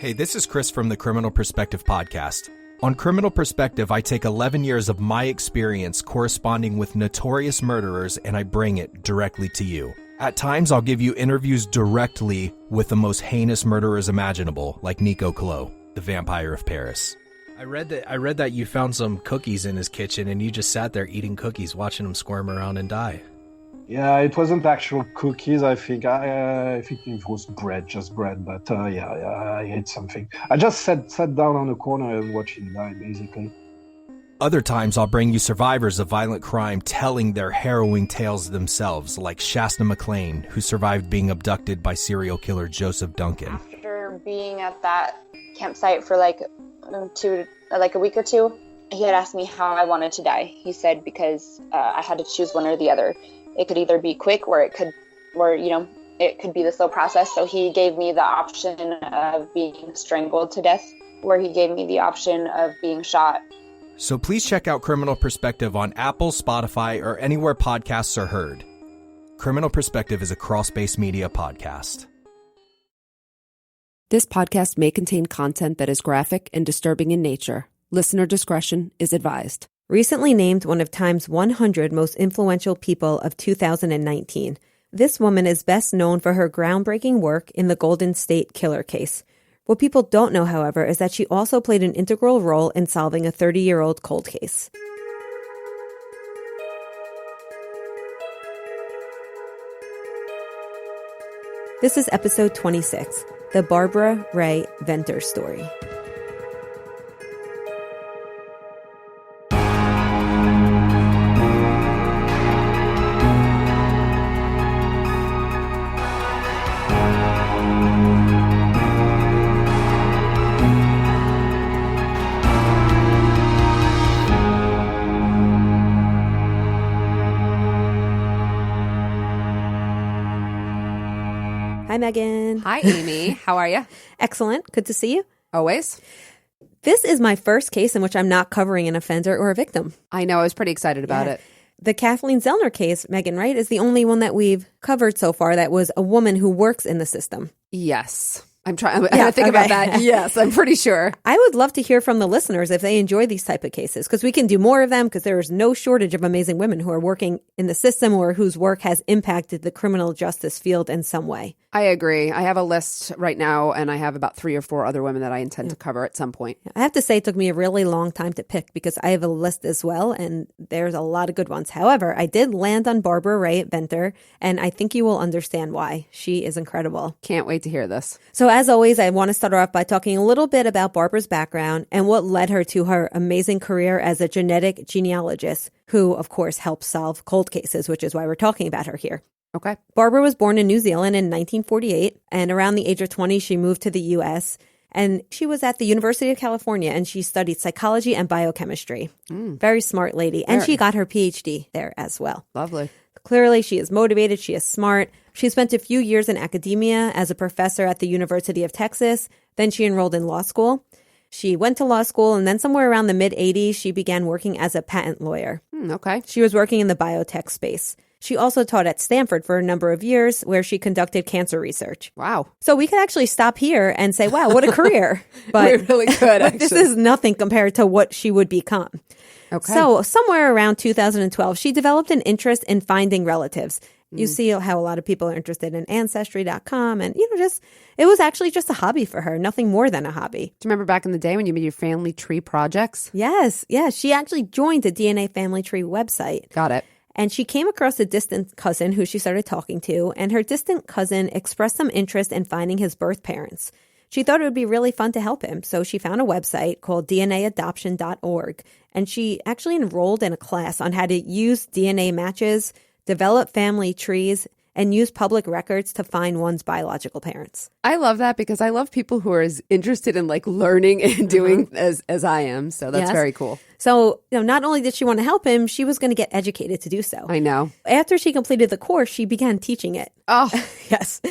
Hey, this is Chris from the Criminal Perspective podcast. On Criminal Perspective, I take 11 years of my experience corresponding with notorious murderers and I bring it directly to you. At times, I'll give you interviews directly with the most heinous murderers imaginable, like Nico Clos, the vampire of Paris. I read that you found some cookies in his kitchen and you just sat there eating cookies, watching him squirm around and die. Yeah, it wasn't actual cookies. I think it was bread, just bread. But I ate something. I just sat down on the corner and watched him die, basically. Other times, I'll bring you survivors of violent crime telling their harrowing tales themselves, like Shasta McClain, who survived being abducted by serial killer Joseph Duncan. After being at that campsite for like a week or two, he had asked me how I wanted to die. He said because I had to choose one or the other. It could either be quick or it could be the slow process. So he gave me the option of being strangled to death, or he gave me the option of being shot. So please check out Criminal Perspective on Apple, Spotify, or anywhere podcasts are heard. Criminal Perspective is a cross-based media podcast. This podcast may contain content that is graphic and disturbing in nature. Listener discretion is advised. Recently named one of Time's 100 most influential people of 2019, this woman is best known for her groundbreaking work in the Golden State Killer case. What people don't know, however, is that she also played an integral role in solving a 30-year-old cold case. This is episode 26, the Barbara Rae-Venter story. Hi, Meghan. Hi, Amy. How are you? Excellent. Good to see you. Always. This is my first case in which I'm not covering an offender or a victim. I know. I was pretty excited about it. The Kathleen Zellner case, Meghan, right, is the only one that we've covered so far that was a woman who works in the system. Yes. I'm trying to think about that. Yes, I'm pretty sure. I would love to hear from the listeners if they enjoy these type of cases, because we can do more of them, because there is no shortage of amazing women who are working in the system or whose work has impacted the criminal justice field in some way. I agree. I have a list right now, and I have about 3 or 4 other women that I intend to cover at some point. I have to say it took me a really long time to pick because I have a list as well, and there's a lot of good ones. However, I did land on Barbara Rae-Venter, and I think you will understand why. She is incredible. Can't wait to hear this. So as always, I want to start off by talking a little bit about Barbara's background and what led her to her amazing career as a genetic genealogist, who, of course, helps solve cold cases, which is why we're talking about her here. Okay. Barbara was born in New Zealand in 1948, and around the age of 20, she moved to the U.S., and she was at the University of California, and she studied psychology and biochemistry. Very smart lady, and she got her PhD there as well. Lovely. Clearly, she is motivated, she is smart. She spent a few years in academia as a professor at the University of Texas. Then she enrolled in law school. She went to law school, and then somewhere around the mid-'80s, she began working as a patent lawyer. Okay. She was working in the biotech space. She also taught at Stanford for a number of years, where she conducted cancer research. Wow. So we could actually stop here and say, wow, what a career. But we really could, actually. This is nothing compared to what she would become. Okay. So somewhere around 2012, she developed an interest in finding relatives. You see how a lot of people are interested in Ancestry.com, and, it was actually just a hobby for her, nothing more than a hobby. Do you remember back in the day when you made your family tree projects? Yes. She actually joined the DNA Family Tree website. Got it. And she came across a distant cousin who she started talking to, and her distant cousin expressed some interest in finding his birth parents. She thought it would be really fun to help him, so she found a website called DNAadoption.org, and she actually enrolled in a class on how to use DNA matches, develop family trees, and use public records to find one's biological parents. I love that because I love people who are as interested in learning and doing as I am. So that's very cool. So, not only did she want to help him, she was going to get educated to do so. I know. After she completed the course, she began teaching it. Oh, yes.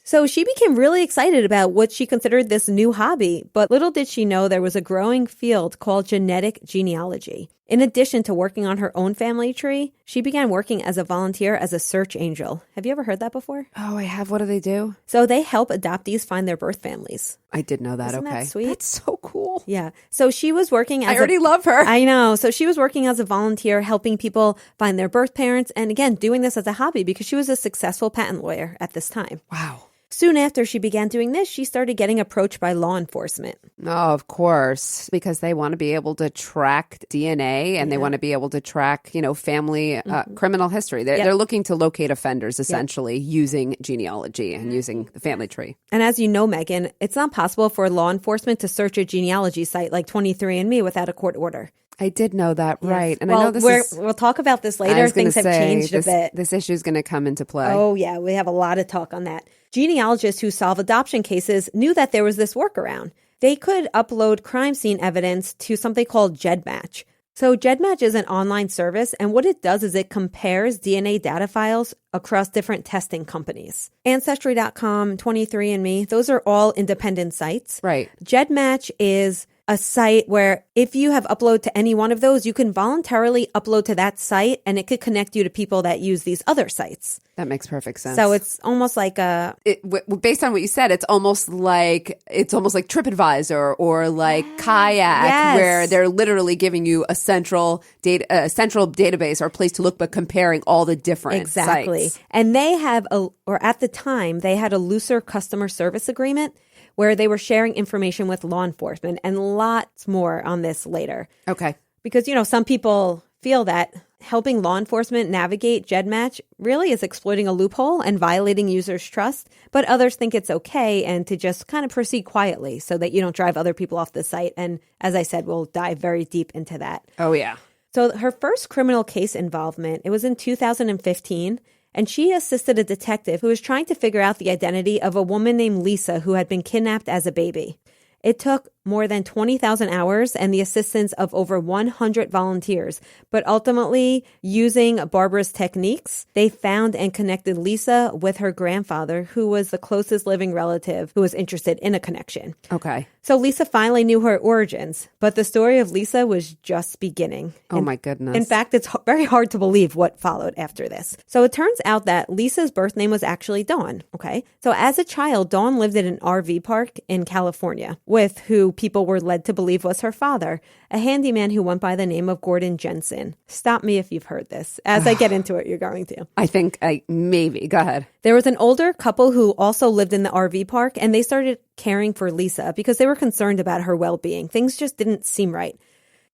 So she became really excited about what she considered this new hobby, but little did she know there was a growing field called genetic genealogy. In addition to working on her own family tree, she began working as a volunteer as a search angel. Have you ever heard that before? Oh, I have. What do they do? So they help adoptees find their birth families. I did know that. Isn't okay. that sweet? That's so cool. Yeah. So she was working as I already love her. I know. So she was working as a volunteer, helping people find their birth parents. And again, doing this as a hobby because she was a successful patent lawyer at this time. Wow. Soon after she began doing this, she started getting approached by law enforcement. Oh, of course, because they want to be able to track DNA and they want to be able to track, family criminal history. They're looking to locate offenders essentially using genealogy and using the family tree. And as you know, Meghan, it's not possible for law enforcement to search a genealogy site like 23andMe without a court order. I did know that, right? And well, I know we'll talk about this later. Things have changed a bit. This issue is going to come into play. Oh, yeah. We have a lot of talk on that. Genealogists who solve adoption cases knew that there was this workaround. They could upload crime scene evidence to something called GEDmatch. So GEDmatch is an online service, and what it does is it compares DNA data files across different testing companies. Ancestry.com, 23andMe, those are all independent sites. Right. GEDmatch is a site where if you have upload to any one of those, you can voluntarily upload to that site and it could connect you to people that use these other sites. That makes perfect sense. So it's almost like based on what you said, it's almost like TripAdvisor or like Kayak, where they're literally giving you a central database or place to look, but comparing all the different sites. And they have at the time, they had a looser customer service agreement where they were sharing information with law enforcement, and lots more on this later. Okay. Because, some people feel that helping law enforcement navigate GEDmatch really is exploiting a loophole and violating users' trust, but others think it's okay and to just kind of proceed quietly so that you don't drive other people off the site. And as I said, we'll dive very deep into that. Oh, yeah. So her first criminal case involvement, it was in 2015. And she assisted a detective who was trying to figure out the identity of a woman named Lisa who had been kidnapped as a baby. It took more than 20,000 hours and the assistance of over 100 volunteers. But ultimately, using Barbara's techniques, they found and connected Lisa with her grandfather, who was the closest living relative who was interested in a connection. Okay. So Lisa finally knew her origins, but the story of Lisa was just beginning. Oh, my goodness. In fact, it's very hard to believe what followed after this. So it turns out that Lisa's birth name was actually Dawn, okay? So as a child, Dawn lived in an RV park in California with who people were led to believe was her father, a handyman who went by the name of Gordon Jensen. Stop me if you've heard this. As I get into it, you're going to. I think maybe. Go ahead. There was an older couple who also lived in the RV park, and they started caring for Lisa because they were concerned about her well-being. Things just didn't seem right.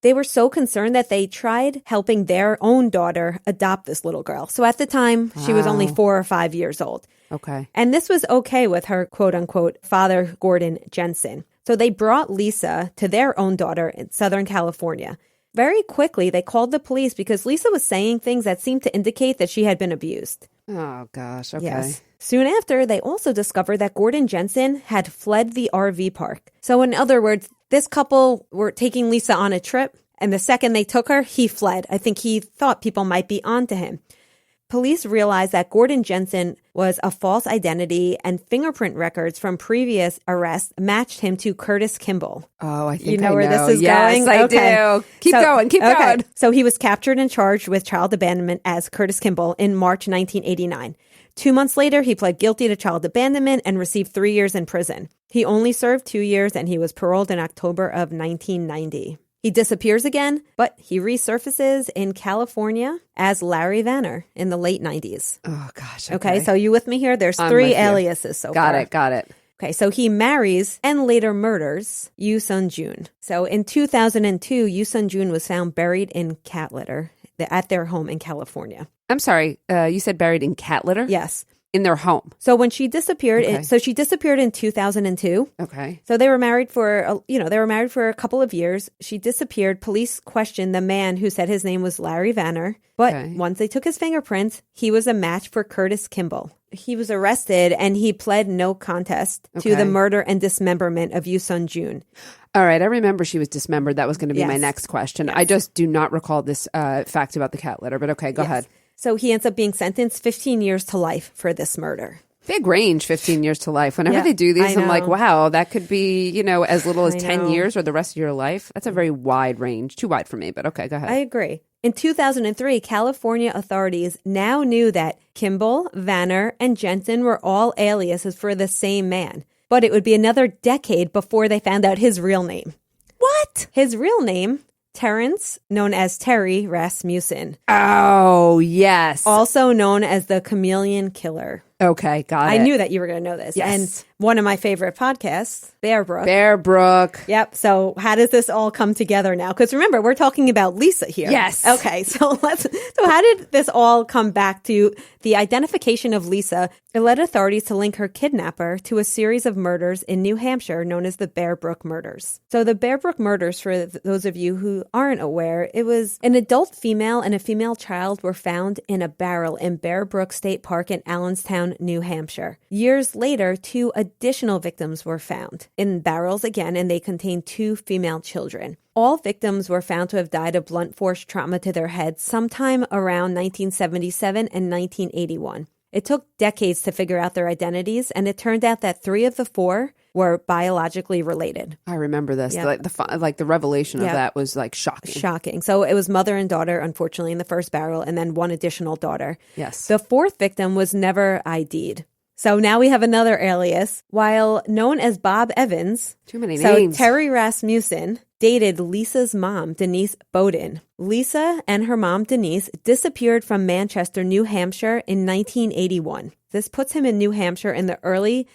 They were so concerned that they tried helping their own daughter adopt this little girl. So at the time, she was only 4 or 5 years old. Okay. And this was okay with her quote-unquote father, Gordon Jensen. So they brought Lisa to their own daughter in Southern California. Very quickly, they called the police because Lisa was saying things that seemed to indicate that she had been abused. Oh, gosh. Okay. Yes. Soon after, they also discovered that Gordon Jensen had fled the RV park. So in other words, this couple were taking Lisa on a trip, and the second they took her, he fled. I think he thought people might be onto him. Police realized that Gordon Jensen was a false identity, and fingerprint records from previous arrests matched him to Curtis Kimball. Oh, I think you know where this is yes, going? I do. Keep going. So he was captured and charged with child abandonment as Curtis Kimball in March 1989. 2 months later, he pled guilty to child abandonment and received 3 years in prison. He only served 2 years, and he was paroled in October of 1990. He disappears again, but he resurfaces in California as Rae-Venter in the late 90s. Oh, gosh. Okay, so you with me here? There's 3 aliases so far. Got it. Okay, so he marries and later murders Yoo Sun-jun. So in 2002, Yoo Sun-jun was found buried in cat litter at their home in California. I'm sorry, you said buried in cat litter? Yes. In their home. So when she disappeared, she disappeared in 2002. Okay. So they were married for, a couple of years. She disappeared. Police questioned the man who said his name was Rae-Venter. But once they took his fingerprints, he was a match for Curtis Kimball. He was arrested and he pled no contest to the murder and dismemberment of Yoo Sun-jun. All right. I remember she was dismembered. That was going to be my next question. Yes. I just do not recall this fact about the cat litter, but okay, go ahead. So he ends up being sentenced 15 years to life for this murder. Big range, 15 years to life. Whenever they do these, I'm like, wow, that could be, as little as 10 years or the rest of your life. That's a very wide range. Too wide for me, but okay, go ahead. I agree. In 2003, California authorities now knew that Kimball, Vanner, and Jensen were all aliases for the same man. But it would be another decade before they found out his real name. What? His real name, Terrence, known as Terry Rasmussen. Oh, yes. Also known as the Chameleon Killer. Okay, got it. I knew that you were going to know this. Yes. And one of my favorite podcasts, Bear Brook. Bear Brook. Yep. So how does this all come together now? Because remember, we're talking about Lisa here. Yes. Okay. So how did this all come back to the identification of Lisa? It led authorities to link her kidnapper to a series of murders in New Hampshire known as the Bear Brook murders. So the Bear Brook murders, for those of you who aren't aware, it was an adult female and a female child were found in a barrel in Bear Brook State Park in Allenstown, New Hampshire. Years later, 2 additional victims were found in barrels again, and they contained 2 female children. All victims were found to have died of blunt force trauma to their heads sometime around 1977 and 1981. It took decades to figure out their identities, and it turned out that 3 of the 4 were biologically related. I remember this. Yep. The revelation of that was shocking. Shocking. So it was mother and daughter, unfortunately, in the first barrel, and then 1 additional daughter. Yes. The 4th victim was never ID'd. So now we have another alias. While known as Bob Evans, too many names. So Terry Rasmussen dated Lisa's mom, Denise Bowden. Lisa and her mom, Denise, disappeared from Manchester, New Hampshire in 1981. This puts him in New Hampshire in the early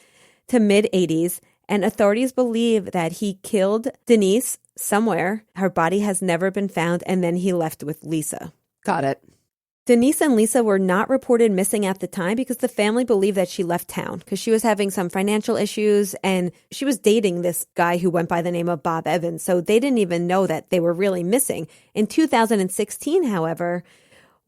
to mid-'80s, and authorities believe that he killed Denise somewhere. Her body has never been found, and then he left with Lisa. Got it. Denise and Lisa were not reported missing at the time because the family believed that she left town because she was having some financial issues and she was dating this guy who went by the name of Bob Evans. So they didn't even know that they were really missing. In 2016, however,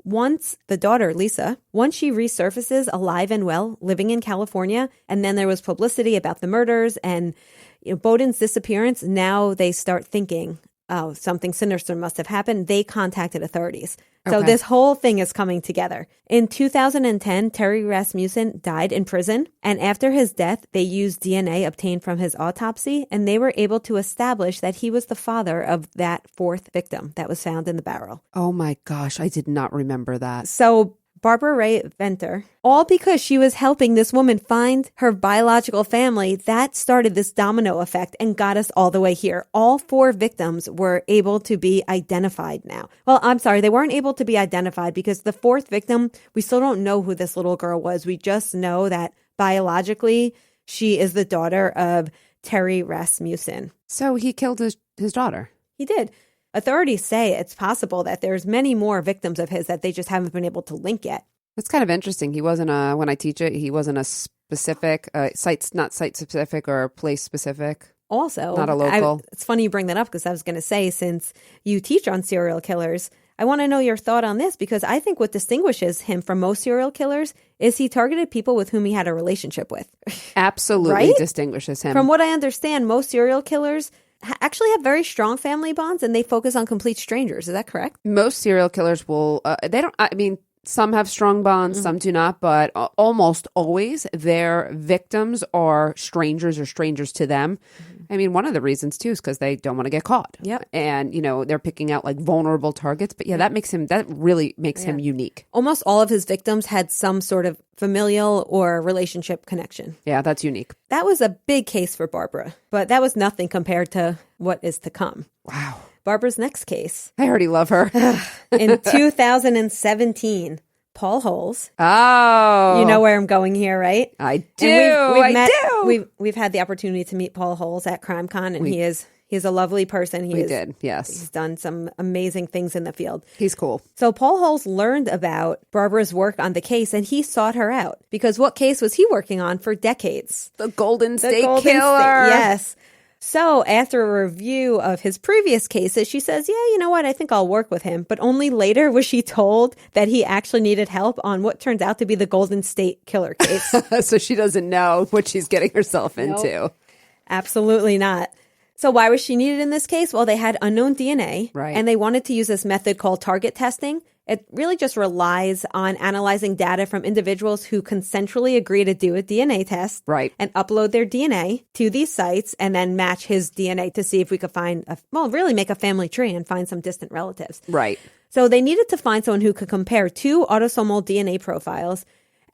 once the daughter, Lisa, once she resurfaces alive and well, living in California, and then there was publicity about the murders and Bowden's disappearance, now they start thinking, oh, something sinister must have happened. They contacted authorities. So this whole thing is coming together. In 2010, Terry Rasmussen died in prison. And after his death, they used DNA obtained from his autopsy. And they were able to establish that he was the father of that 4th victim that was found in the barrel. Oh my gosh, I did not remember that. So Barbara Rae-Venter, all because she was helping this woman find her biological family, that started this domino effect and got us all the way here. All 4 victims were able to be identified now. Well, I'm sorry, they weren't able to be identified because the 4th victim, we still don't know who this little girl was. We just know that biologically, she is the daughter of Terry Rasmussen. So he killed his daughter. He did. Authorities say it's possible that there's many more victims of his that they just haven't been able to link yet. That's kind of interesting. He wasn't when I teach it, he wasn't a specific, not site specific or place specific. Also, not a local. It's funny you bring that up because I was going to say, since you teach on serial killers, I want to know your thought on this because I think what distinguishes him from most serial killers is he targeted people with whom he had a relationship with. Absolutely right? Distinguishes him. From what I understand, most serial killers actually have very strong family bonds and they focus on complete strangers. Is that correct? Most serial killers will, some have strong bonds, some do not, but almost always their victims are strangers or strangers to them. I mean, one of the reasons too is because they don't want to get caught. Yep. And, they're picking out vulnerable targets. But that really makes him unique. Almost all of his victims had some sort of familial or relationship connection. Yeah, that's unique. That was a big case for Barbara, but that was nothing compared to what is to come. Wow. Barbara's next case. I already love her. In 2017, Paul Holes. Oh. You know where I'm going here, right? I do. We've had the opportunity to meet Paul Holes at CrimeCon, and he's a lovely person. Yes. He's done some amazing things in the field. He's cool. So Paul Holes learned about Barbara's work on the case, and he sought her out. Because what case was he working on for decades? The Golden State Killer. Yes. So after a review of his previous cases, she says, yeah, you know what? I think I'll work with him. But only later was she told that he actually needed help on what turns out to be the Golden State Killer case. So she doesn't know what she's getting herself into. Nope. Absolutely not. So why was she needed in this case? Well, they had unknown DNA, right, and they wanted to use this method called target testing. It really just relies on analyzing data from individuals who consensually agree to do a DNA test Right. and upload their DNA to these sites and then match his DNA to see if we could find, really make a family tree and find some distant relatives. Right. So they needed to find someone who could compare two autosomal DNA profiles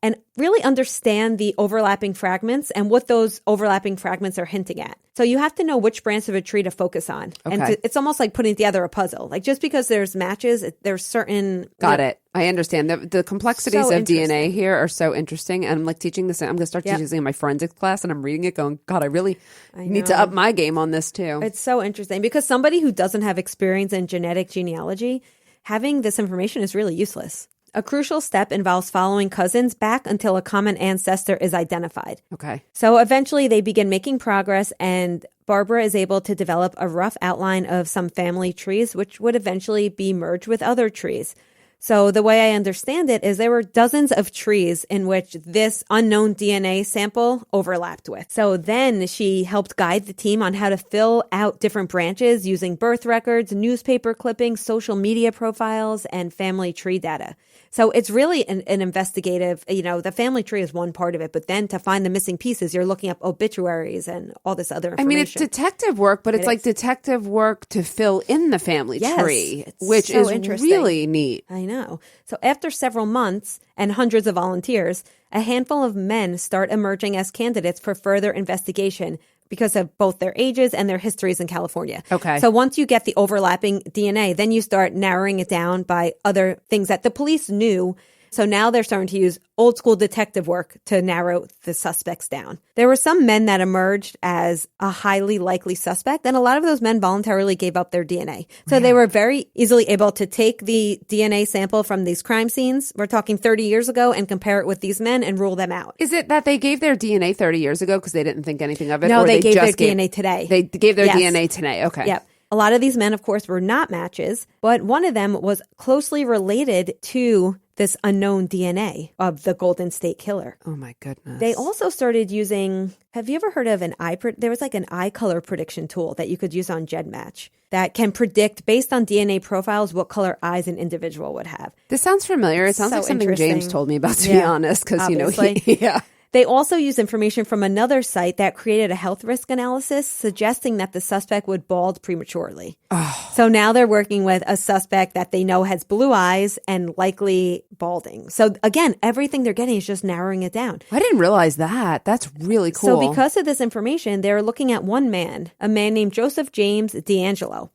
and really understand the overlapping fragments and what those overlapping fragments are hinting at. So you have to know which branch of a tree to focus on. Okay. And it's almost like putting together a puzzle. Like just because there's matches, there's certain... Got it. I understand. The complexities So of DNA here are so interesting. And I'm like teaching this. I'm going to start teaching this in my forensics class. And I'm reading it going, God, I really need to up my game on this too. It's so interesting because somebody who doesn't have experience in genetic genealogy, having this information is really useless. A crucial step involves following cousins back until a common ancestor is identified. Okay. So eventually they begin making progress and Barbara is able to develop a rough outline of some family trees, which would eventually be merged with other trees. So the way I understand it is there were dozens of trees in which this unknown DNA sample overlapped with. So then she helped guide the team on how to fill out different branches using birth records, newspaper clippings, social media profiles, and family tree data. So it's really an investigative, the family tree is one part of it, but then to find the missing pieces, you're looking up obituaries and all this other information. I mean, it's detective work, but it's like detective work to fill in the family tree, which so is interesting. really neat. I know. So after several months and hundreds of volunteers, a handful of men start emerging as candidates for further investigation because of both their ages and their histories in California. Okay. So once you get the overlapping DNA, then you start narrowing it down by other things that the police knew. So now they're starting to use old school detective work to narrow the suspects down. There were some men that emerged as a highly likely suspect, and a lot of those men voluntarily gave up their DNA. So they were very easily able to take the DNA sample from these crime scenes, we're talking 30 years ago, and compare it with these men and rule them out. Is it that they gave their DNA 30 years ago because they didn't think anything of it? No, or they gave their just DNA today. They gave their Yes. DNA today. Okay. Yep. A lot of these men, of course, were not matches, but one of them was closely related to this unknown DNA of the Golden State Killer. Oh my goodness. They also started using, have you ever heard of there was like an eye color prediction tool that you could use on GEDmatch that can predict based on DNA profiles what color eyes an individual would have. This sounds familiar. It sounds So like something James interesting. told me about, to be honest, because, obviously. yeah. They also used information from another site that created a health risk analysis suggesting that the suspect would bald prematurely. Oh. So now they're working with a suspect that they know has blue eyes and likely balding. So again, everything they're getting is just narrowing it down. I didn't realize that. That's really cool. So because of this information, they're looking at one man, a man named Joseph James D'Angelo.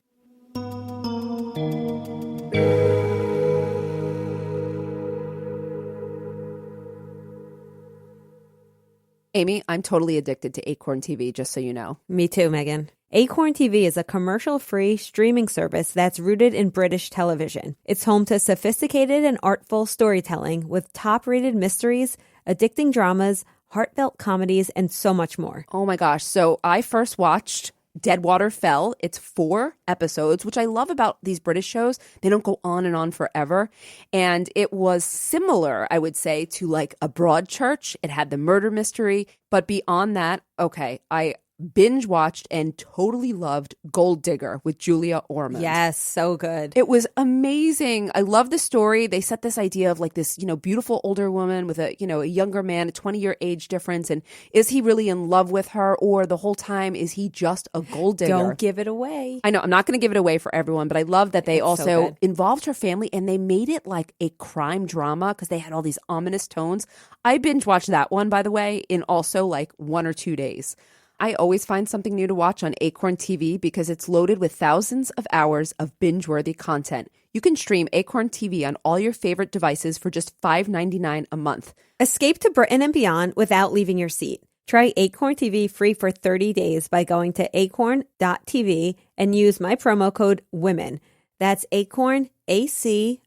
Amy, I'm totally addicted to Acorn TV, just so you know. Me too, Megan. Acorn TV is a commercial-free streaming service that's rooted in British television. It's home to sophisticated and artful storytelling with top-rated mysteries, addicting dramas, heartfelt comedies, and so much more. Oh my gosh. So I first watched Deadwater Fell. It's 4 episodes, which I love about these British shows. They don't go on and on forever. And it was similar, I would say, to like a Broadchurch. It had the murder mystery. But beyond that, okay, I binge watched and totally loved Gold Digger with Julia Ormond. Yes, so good. It was amazing. I love the story. They set this idea of like this, beautiful older woman with a younger man, a 20-year age difference. And is he really in love with her, or the whole time is he just a gold digger? Don't give it away. I know, I'm not going to give it away for everyone, but I love that they It's so also good. involved her family and they made it like a crime drama because they had all these ominous tones. I binge watched that one, by the way, in also like 1 or 2 days. I always find something new to watch on Acorn TV because it's loaded with thousands of hours of binge-worthy content. You can stream Acorn TV on all your favorite devices for just $5.99 a month. Escape to Britain and beyond without leaving your seat. Try Acorn TV free for 30 days by going to acorn.tv and use my promo code WOMEN. That's Acorn, ACORN.TV,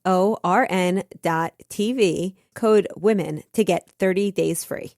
code WOMEN to get 30 days free.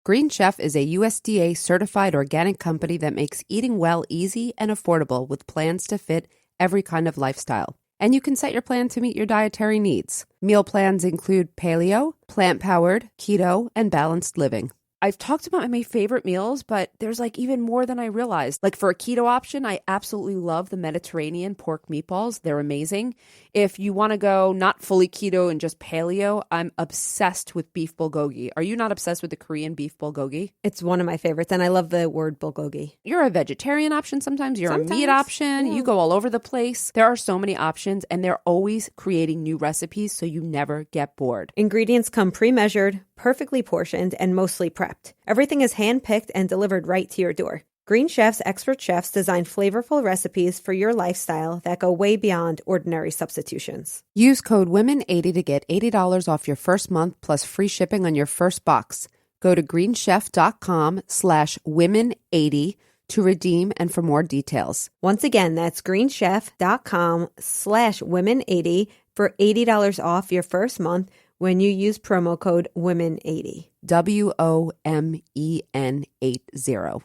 Green Chef is a USDA certified organic company that makes eating well easy and affordable with plans to fit every kind of lifestyle. And you can set your plan to meet your dietary needs. Meal plans include paleo, plant-powered, keto, and balanced living. I've talked about my favorite meals, but there's like even more than I realized. Like for a keto option, I absolutely love the Mediterranean pork meatballs. They're amazing. If you want to go not fully keto and just paleo, I'm obsessed with beef bulgogi. Are you not obsessed with the Korean beef bulgogi? It's one of my favorites, and I love the word bulgogi. You're a vegetarian option sometimes. You're a meat option. Yeah. You go all over the place. There are so many options, and they're always creating new recipes so you never get bored. Ingredients come pre-measured, perfectly portioned, and mostly prepped. Everything is hand-picked and delivered right to your door. Green Chef's expert chefs design flavorful recipes for your lifestyle that go way beyond ordinary substitutions. Use code WOMEN80 to get $80 off your first month plus free shipping on your first box. Go to greenchef.com/women80 to redeem and for more details. Once again, that's greenchef.com/women80 for $80 off your first month when you use promo code WOMEN80. WOMEN80.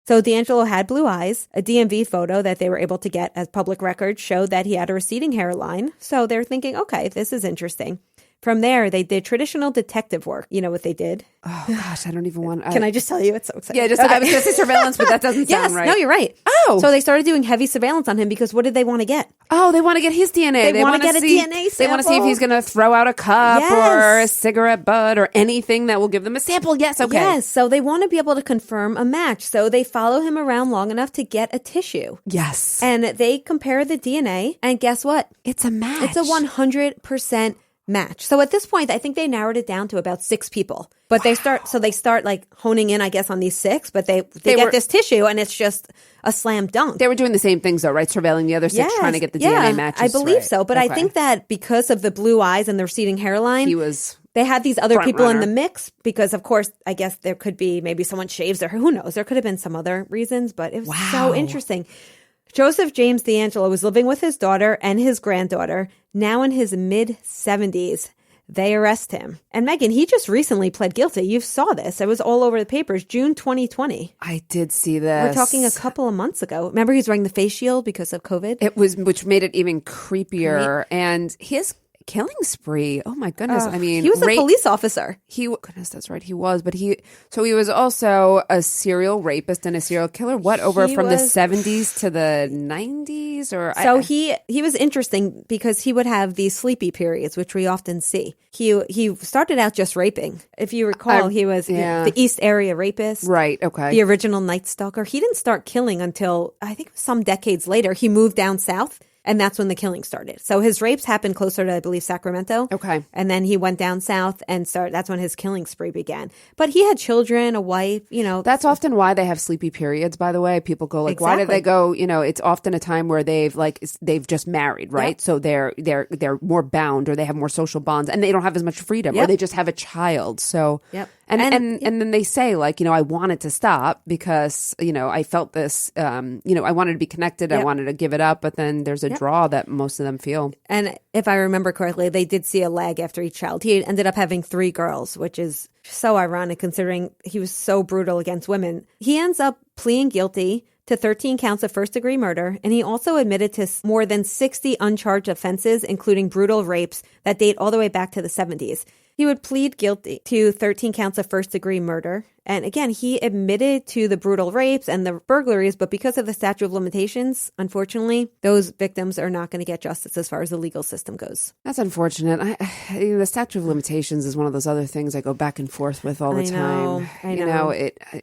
So D'Angelo had blue eyes. A DMV photo that they were able to get as public record showed that he had a receding hairline. So they're thinking, okay, this is interesting. From there, they did traditional detective work. You know what they did? Oh, gosh, I don't even want to. Can I just tell you? It's so exciting. Yeah, just okay. I was going to say surveillance, but that doesn't sound right. No, you're right. Oh. So they started doing heavy surveillance on him because what did they want to get? Oh, they want to get his DNA. They want to get a DNA sample. They want to see if he's going to throw out a cup or a cigarette butt or anything that will give them a sample. Yes, okay. Yes, so they want to be able to confirm a match. So they follow him around long enough to get a tissue. Yes. And they compare the DNA, and guess what? It's a match. It's a 100% match. So at this point, I think they narrowed it down to about 6 people. But they start like honing in, I guess, on these 6, but they get this tissue and it's just a slam dunk. They were doing the same things though, right? Surveilling the other 6, trying to get the DNA matches. I believe so. But I think that because of the blue eyes and the receding hairline, they had these other people in the mix because, of course, I guess there could be maybe someone shaves or who knows. There could have been some other reasons, but it was so interesting. Joseph James D'Angelo was living with his daughter and his granddaughter, now in his mid-70s. They arrest him. And Meghan, he just recently pled guilty. You saw this. It was all over the papers, June 2020. I did see this. We're talking a couple of months ago. Remember, he's wearing the face shield because of COVID? It was, which made it even creepier. Right. And his killing spree. Oh my goodness. I mean, he was a police officer. Goodness, that's right. He was, but he was also a serial rapist and a serial killer. What, from the 70s to the 90s or? He was interesting because he would have these sleepy periods, which we often see. He started out just raping. If you recall, he was the East Area rapist. Right. Okay. The original Night Stalker. He didn't start killing until I think some decades later. He moved down south. And that's when the killing started. So his rapes happened closer to, I believe, Sacramento. Okay. And then he went down south and that's when his killing spree began. But he had children, a wife, That's often why they have sleepy periods, by the way. People go like, Why did they go? It's often a time where they've just married, right? Yep. So they're more bound or they have more social bonds and they don't have as much freedom or they just have a child. So And then they say I wanted to stop because, I felt this, I wanted to be connected. I wanted to give it up. But then there's a draw that most of them feel. And if I remember correctly, they did see a lag after each child. He ended up having 3 girls, which is so ironic considering he was so brutal against women. He ends up pleading guilty to 13 counts of first-degree murder, and he also admitted to more than 60 uncharged offenses, including brutal rapes that date all the way back to the 70s. He would plead guilty to 13 counts of first-degree murder. And again, he admitted to the brutal rapes and the burglaries, but because of the statute of limitations, unfortunately, those victims are not going to get justice as far as the legal system goes. That's unfortunate. The statute of limitations is one of those other things I go back and forth with all the time. I know.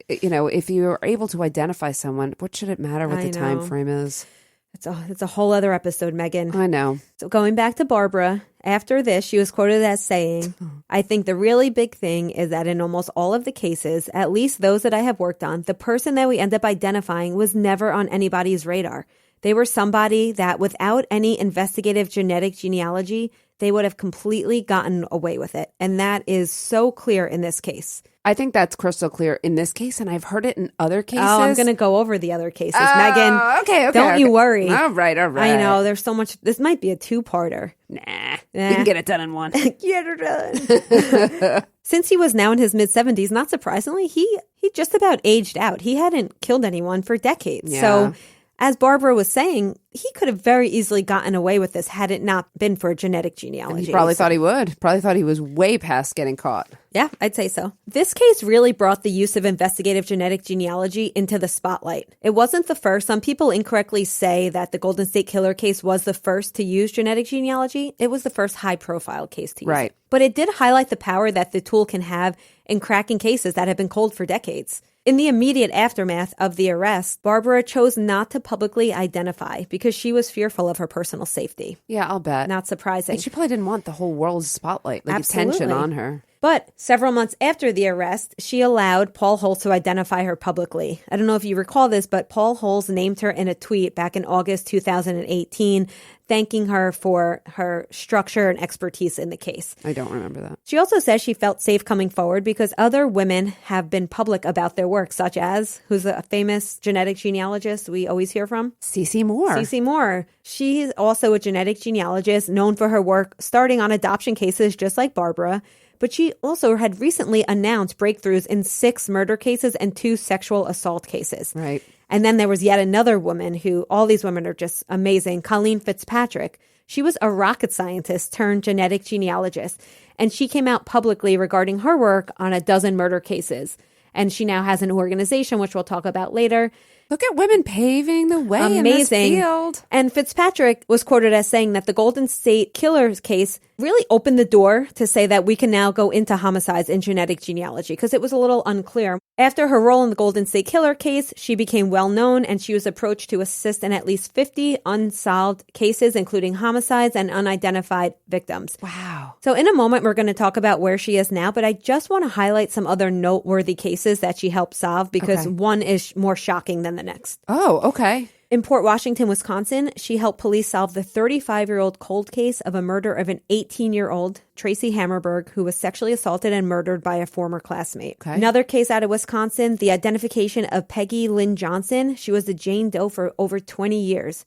If you're able to identify someone, what should it matter what the time frame is? It's a whole other episode, Meghan. I know. So going back to Barbara, after this, she was quoted as saying, I think the really big thing is that in almost all of the cases, at least those that I have worked on, the person that we end up identifying was never on anybody's radar. They were somebody that without any investigative genetic genealogy, they would have completely gotten away with it. And that is so clear in this case. I think that's crystal clear in this case, and I've heard it in other cases. Oh, I'm going to go over the other cases, Meghan. Okay. Don't you worry. All right. I know, there's so much. This might be a 2-parter. Nah. You can get it done in one. Get it done. Since he was now in his mid-70s, not surprisingly, he just about aged out. He hadn't killed anyone for decades. Yeah. So as Barbara was saying, he could have very easily gotten away with this had it not been for genetic genealogy. He probably thought he would. Probably thought he was way past getting caught. Yeah, I'd say so. This case really brought the use of investigative genetic genealogy into the spotlight. It wasn't the first. Some people incorrectly say that the Golden State Killer case was the first to use genetic genealogy. It was the first high-profile case to use it. But it did highlight the power that the tool can have in cracking cases that have been cold for decades. In the immediate aftermath of the arrest, Barbara chose not to publicly identify because she was fearful of her personal safety. Yeah, I'll bet. Not surprising. And she probably didn't want the whole world's spotlight, like Absolutely. attention on her. But several months after the arrest, she allowed Paul Holes to identify her publicly. I don't know if you recall this, but Paul Holes named her in a tweet back in August 2018, thanking her for her structure and expertise in the case. I don't remember that. She also says she felt safe coming forward because other women have been public about their work, such as, who's a famous genetic genealogist we always hear from? Cece Moore. Cece Moore. She's also a genetic genealogist known for her work starting on adoption cases just like Barbara. But she also had recently announced breakthroughs in 6 murder cases and 2 sexual assault cases. Right. And then there was yet another woman who, all these women are just amazing, Colleen Fitzpatrick. She was a rocket scientist turned genetic genealogist. And she came out publicly regarding her work on a dozen murder cases. And she now has an organization, which we'll talk about later. Look at women paving the way in this field. And Fitzpatrick was quoted as saying that the Golden State Killer's case really opened the door to say that we can now go into homicides in genetic genealogy because it was a little unclear. After her role in the Golden State Killer case, she became well known and she was approached to assist in at least 50 unsolved cases, including homicides and unidentified victims. Wow. So in a moment, we're going to talk about where she is now, but I just want to highlight some other noteworthy cases that she helped solve because one is more shocking than the next. Oh, okay. In Port Washington, Wisconsin, she helped police solve the 35-year-old cold case of a murder of an 18-year-old, Tracy Hammerberg, who was sexually assaulted and murdered by a former classmate. Okay. Another case out of Wisconsin, the identification of Peggy Lynn Johnson. She was a Jane Doe for over 20 years,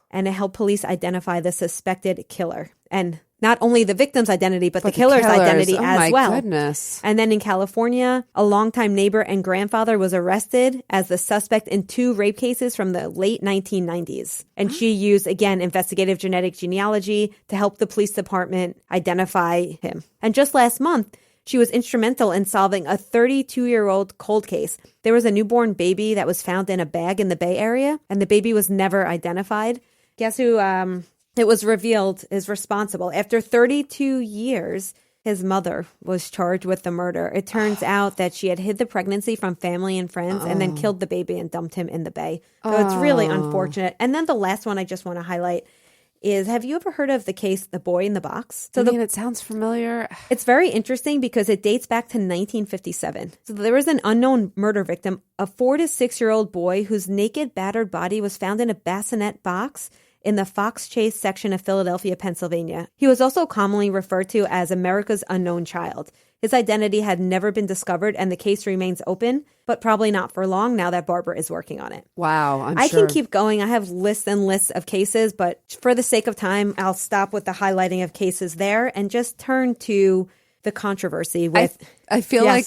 and it helped police identify the suspected killer. And not only the victim's identity, but the killer's identity as well. Oh, my goodness. And then in California, a longtime neighbor and grandfather was arrested as the suspect in 2 rape cases from the late 1990s. And she used, again, investigative genetic genealogy to help the police department identify him. And just last month, she was instrumental in solving a 32-year-old cold case. There was a newborn baby that was found in a bag in the Bay Area, and the baby was never identified. Guess who... It was revealed is responsible. After 32 years, his mother was charged with the murder. It turns out that she had hid the pregnancy from family and friends and then killed the baby and dumped him in the bay. So it's really unfortunate. And then the last one I just want to highlight is, have you ever heard of the case The Boy in the Box? So it sounds familiar. It's very interesting because it dates back to 1957. So there was an unknown murder victim, a 4 to 6-year-old boy whose naked, battered body was found in a bassinet box in the Fox Chase section of Philadelphia, Pennsylvania. He was also commonly referred to as America's unknown child. His identity had never been discovered, and the case remains open, but probably not for long now that Barbara is working on it. Wow, I can keep going. I have lists and lists of cases, but for the sake of time, I'll stop with the highlighting of cases there and just turn to the controversy with... I feel like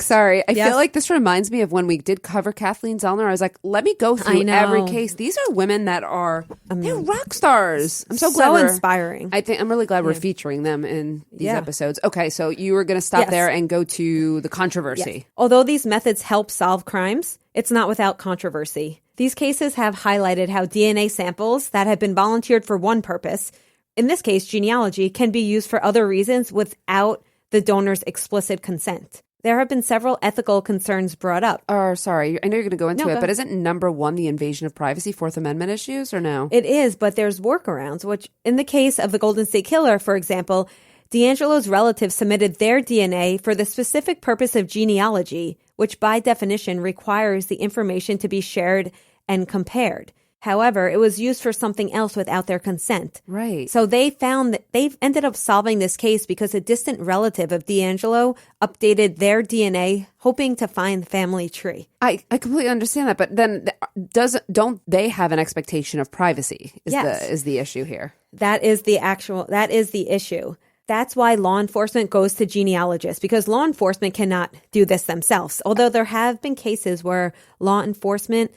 this reminds me of when we did cover Kathleen Zellner. I was like, let me go through every case. These are women that are they're rock stars. I'm so glad. So inspiring. I'm really glad we're featuring them in these episodes. Okay, so you were going to stop there and go to the controversy. Yes. Although these methods help solve crimes, it's not without controversy. These cases have highlighted how DNA samples that have been volunteered for one purpose, in this case genealogy, can be used for other reasons without the donor's explicit consent. There have been several ethical concerns brought up. Sorry, I know you're going to go into it, but isn't number 1 the invasion of privacy, Fourth Amendment issues, or no? It is, but there's workarounds, which in the case of the Golden State Killer, for example, D'Angelo's relatives submitted their DNA for the specific purpose of genealogy, which by definition requires the information to be shared and compared. However, it was used for something else without their consent. Right. So they found that they ended up solving this case because a distant relative of D'Angelo updated their DNA, hoping to find the family tree. I completely understand that, but then don't they have an expectation of privacy? Is the issue here? That is the issue. That's why law enforcement goes to genealogists, because law enforcement cannot do this themselves. Although there have been cases where law enforcement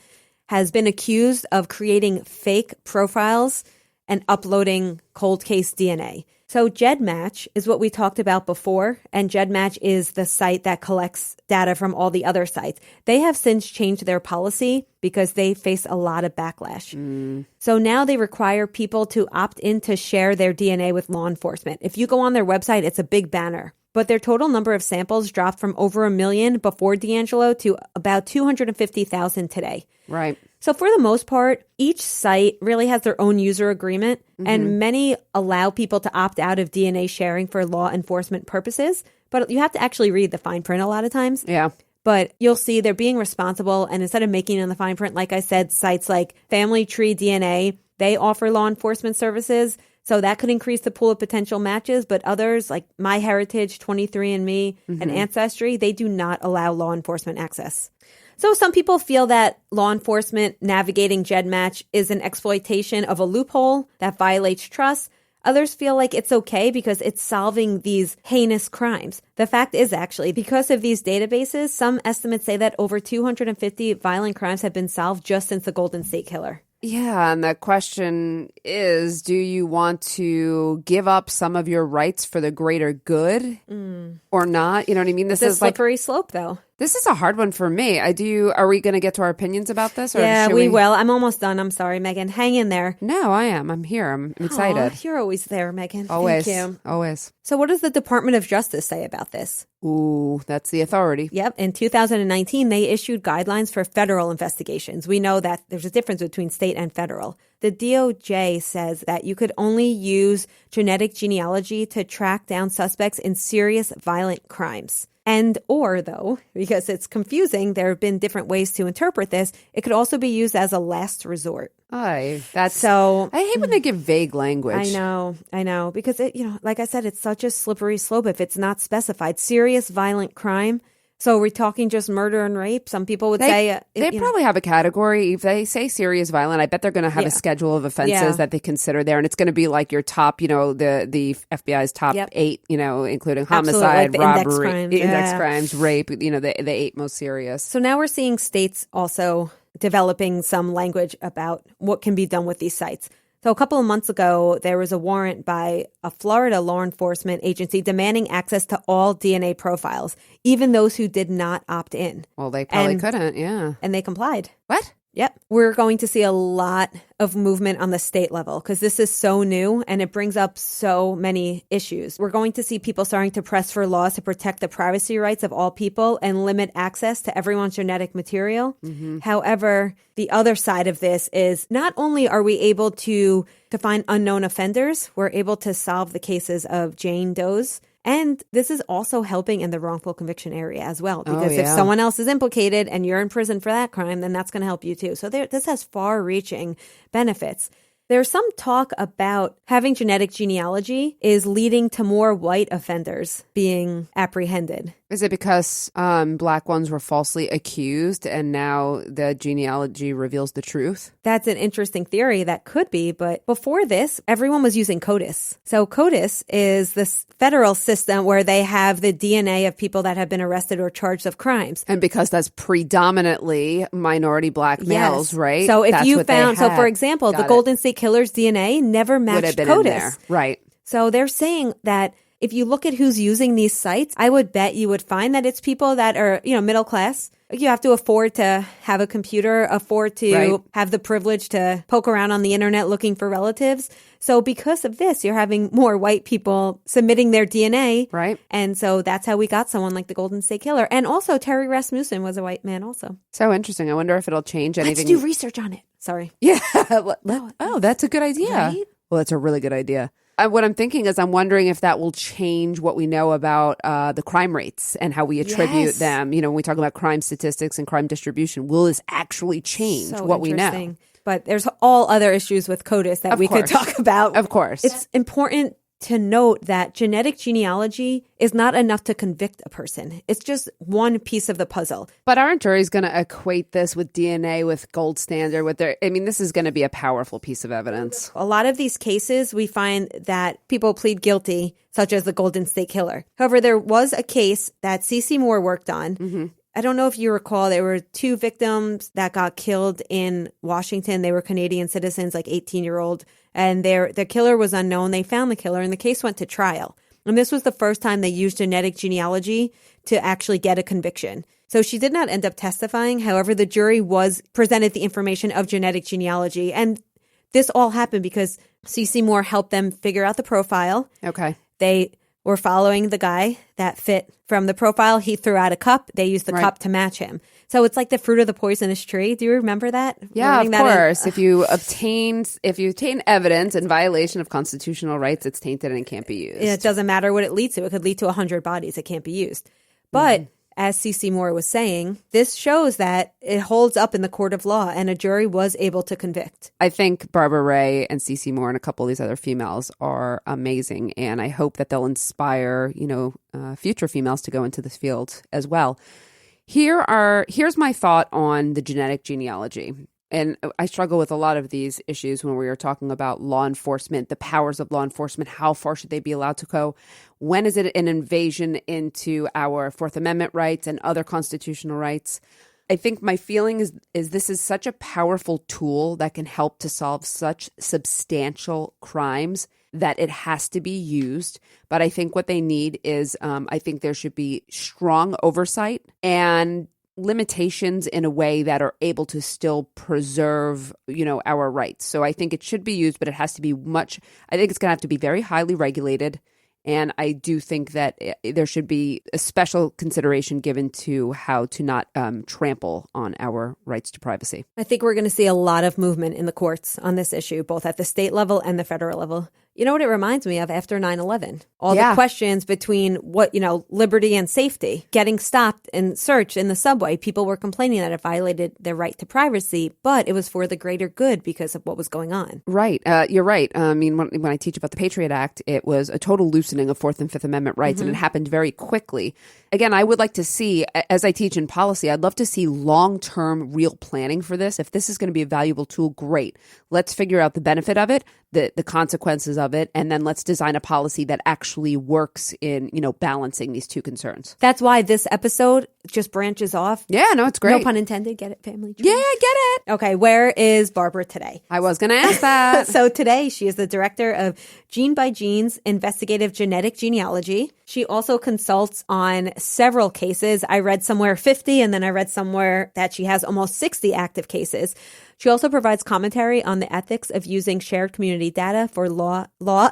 has been accused of creating fake profiles and uploading cold case DNA. So GEDmatch is what we talked about before, and GEDmatch is the site that collects data from all the other sites. They have since changed their policy because they face a lot of backlash. So now they require people to opt in to share their DNA with law enforcement. If you go on their website, it's a big banner. But their total number of samples dropped from over 1 million before D'Angelo to about 250,000 today. Right. So for the most part, each site really has their own user agreement, and many allow people to opt out of DNA sharing for law enforcement purposes. But you have to actually read the fine print a lot of times. Yeah. But you'll see they're being responsible, and instead of making it in the fine print, like I said, sites like Family Tree DNA, they offer law enforcement services. So that could increase the pool of potential matches, but others like MyHeritage, 23andMe, and Ancestry, they do not allow law enforcement access. So some people feel that law enforcement navigating GEDmatch is an exploitation of a loophole that violates trust. Others feel like it's okay because it's solving these heinous crimes. The fact is actually, because of these databases, some estimates say that over 250 violent crimes have been solved just since the Golden State Killer. Yeah, and the question is, do you want to give up some of your rights for the greater good or not? You know what I mean? This is slippery slope, though. This is a hard one for me. Are we going to get to our opinions about this? Or yeah, we will. I'm almost done. I'm sorry, Meghan. Hang in there. No, I am. I'm here. I'm excited. Aw, you're always there, Meghan. Always. Thank you. Always. So what does the Department of Justice say about this? Ooh, that's the authority. Yep. In 2019, they issued guidelines for federal investigations. We know that there's a difference between state and federal. The DOJ says that you could only use genetic genealogy to track down suspects in serious violent crimes. And or, though, because it's confusing, there have been different ways to interpret this, it could also be used as a last resort. I hate when they give vague language. I know, because like I said, it's such a slippery slope if it's not specified. Serious violent crime. So are we talking just murder and rape? Some people would say... They probably have a category. If they say serious violent, I bet they're going to have a schedule of offenses that they consider there. And it's going to be like your top, the FBI's top 8, including homicide, like robbery, index crimes, rape, the 8 most serious. So now we're seeing states also developing some language about what can be done with these sites. So a couple of months ago, there was a warrant by a Florida law enforcement agency demanding access to all DNA profiles, even those who did not opt in. Well, they probably couldn't, yeah. And they complied. What? Yep. We're going to see a lot of movement on the state level because this is so new and it brings up so many issues. We're going to see people starting to press for laws to protect the privacy rights of all people and limit access to everyone's genetic material. However, the other side of this is not only are we able to find unknown offenders, we're able to solve the cases of Jane Does. And this is also helping in the wrongful conviction area as well, because if someone else is implicated and you're in prison for that crime, then that's going to help you too. So this has far-reaching benefits. There's some talk about having genetic genealogy is leading to more white offenders being apprehended. Is it because black ones were falsely accused and now the genealogy reveals the truth? That's an interesting theory. That could be. But before this, everyone was using CODIS. So CODIS is this federal system where they have the DNA of people that have been arrested or charged of crimes. And because that's predominantly minority black males, right? So if that's you found, so for example, the Golden State Killer's DNA never matched CODIS. Right. So they're saying that if you look at who's using these sites, I would bet you would find that it's people that are, middle class. You have to afford to have a computer, afford to have the privilege to poke around on the internet looking for relatives. So because of this, you're having more white people submitting their DNA. Right. And so that's how we got someone like the Golden State Killer. And also Terry Rasmussen was a white man also. So interesting. I wonder if it'll change anything. Let's do research on it. Sorry. Yeah. Oh, that's a good idea. Right? Well, that's a really good idea. What I'm thinking is I'm wondering if that will change what we know about the crime rates and how we attribute them. When we talk about crime statistics and crime distribution, will this actually change what we know? But there's all other issues with CODIS that we could talk about. Of course. It's important to note that genetic genealogy is not enough to convict a person. It's just one piece of the puzzle. But aren't juries going to equate this with DNA, with gold standard, this is going to be a powerful piece of evidence. A lot of these cases, we find that people plead guilty, such as the Golden State Killer. However, there was a case that C.C. Moore worked on. I don't know if you recall, there were 2 victims that got killed in Washington. They were Canadian citizens, like 18-year-old, and the killer was unknown. They found the killer, and the case went to trial. And this was the first time they used genetic genealogy to actually get a conviction. So she did not end up testifying. However, the jury was presented the information of genetic genealogy. And this all happened because CeCe Moore helped them figure out the profile. Okay. They were following the guy that fit from the profile. He threw out a cup. They used the cup to match him. So it's like the fruit of the poisonous tree. Do you remember that? Yeah, of course. If you obtain evidence in violation of constitutional rights, it's tainted and can't be used. It doesn't matter what it leads to. It could lead to 100 bodies. It can't be used. But as CeCe Moore was saying, this shows that it holds up in the court of law, and a jury was able to convict. I think Barbara Rae and CeCe Moore and a couple of these other females are amazing, and I hope that they'll inspire, future females to go into this field as well. Here's my thought on the genetic genealogy. And I struggle with a lot of these issues when we are talking about law enforcement, the powers of law enforcement. How far should they be allowed to go? When is it an invasion into our Fourth Amendment rights and other constitutional rights? I think my feeling is this is such a powerful tool that can help to solve such substantial crimes that it has to be used. But I think what they need is I think there should be strong oversight and limitations in a way that are able to still preserve, our rights. So I think it should be used, but it has to be I think it's going to have to be very highly regulated. And I do think that there should be a special consideration given to how to not trample on our rights to privacy. I think we're going to see a lot of movement in the courts on this issue, both at the state level and the federal level. You know what it reminds me of after 9/11? All the questions between liberty and safety, getting stopped and searched in the subway. People were complaining that it violated their right to privacy, but it was for the greater good because of what was going on. Right. You're right. I mean, when I teach about the Patriot Act, it was a total loosening of Fourth and Fifth Amendment rights, and it happened very quickly. Again, I would like to see, as I teach in policy, I'd love to see long-term real planning for this. If this is going to be a valuable tool, great. Let's figure out the benefit of it, the consequences of it, and then let's design a policy that actually works in, balancing these two concerns. That's why this episode just branches off. Yeah, no, it's great. No pun intended. Get it, family tree? Yeah, I get it. Okay, where is Barbara today? I was going to ask that. So today she is the director of Gene by Gene's Investigative Genetic Genealogy. She also consults on several cases. I read somewhere 50, and then I read somewhere that she has almost 60 active cases. She also provides commentary on the ethics of using shared community data for law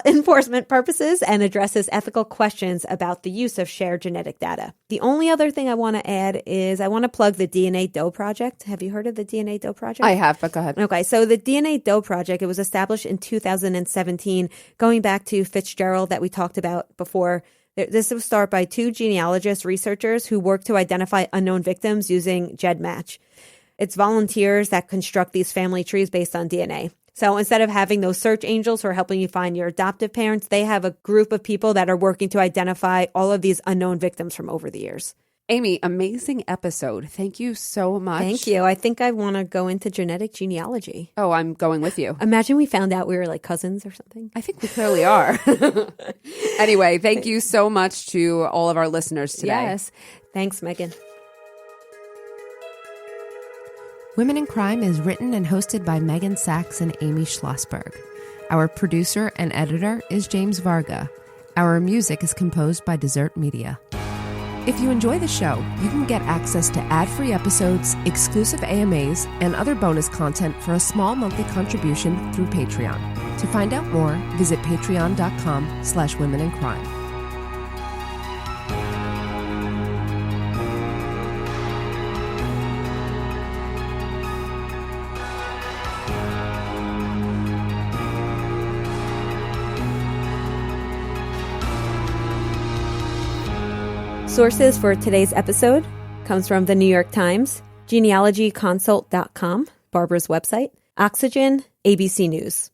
enforcement purposes and addresses ethical questions about the use of shared genetic data. The only other thing I want to add is I want to plug the DNA Doe Project. Have you heard of the DNA Doe Project? I have, but go ahead. Okay, so the DNA Doe Project, it was established in 2017, going back to Fitzgerald that we talked about before. This was started by 2 genealogist researchers who work to identify unknown victims using GEDmatch. It's volunteers that construct these family trees based on DNA. So instead of having those search angels who are helping you find your adoptive parents, they have a group of people that are working to identify all of these unknown victims from over the years. Amy, amazing episode. Thank you so much. Thank you. I think I want to go into genetic genealogy. Oh, I'm going with you. Imagine we found out we were like cousins or something. I think we clearly are. Anyway, thank you so much to all of our listeners today. Yes. Thanks, Meghan. Women in Crime is written and hosted by Meghan Sachs and Amy Shlosberg. Our producer and editor is James Varga. Our music is composed by Desert Media. If you enjoy the show, you can get access to ad-free episodes, exclusive AMAs, and other bonus content for a small monthly contribution through Patreon. To find out more, visit patreon.com/womenincrime. Sources for today's episode comes from the New York Times, genealogyconsult.com, Barbara's website, Oxygen, ABC News.